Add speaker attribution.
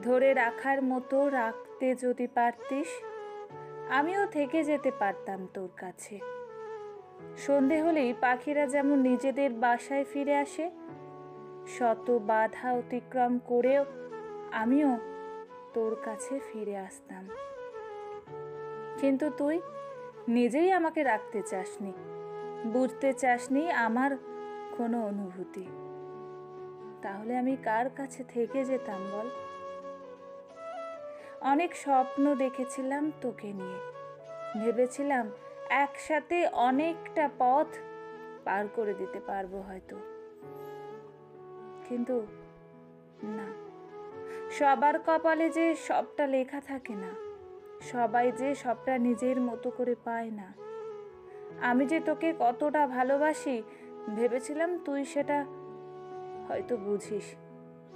Speaker 1: ধরে রাখার মতো রাখতে যদি পারতিস, আমিও থেকে যেতে পারতাম তোর কাছে। সন্ধে হলেই পাখিরা যেমন নিজেদের বাসায় ফিরে আসে, শত বাধা অতিক্রম করেও আমিও তোর কাছে ফিরে আসতাম। কিন্তু তুই নিজেই আমাকে রাখতে চাসনি, বুঝতে চাসনি আমার কোনো অনুভূতি। তাহলে আমি কার কাছে থেকে যেতাম বল? অনেক স্বপ্ন দেখেছিলাম তোকে নিয়ে, ভেবেছিলাম একসাথে অনেকটা পথ পার করে দিতে পারবো হয়তো। কিন্তু না, সবার কপালে যে সবটা লেখা থাকে না, সবাই যে সবটা নিজের মতো করে পায় না। আমি যে তোকে কতটা ভালোবাসি ভেবেছিলাম তুই সেটা হয়তো বুঝিস।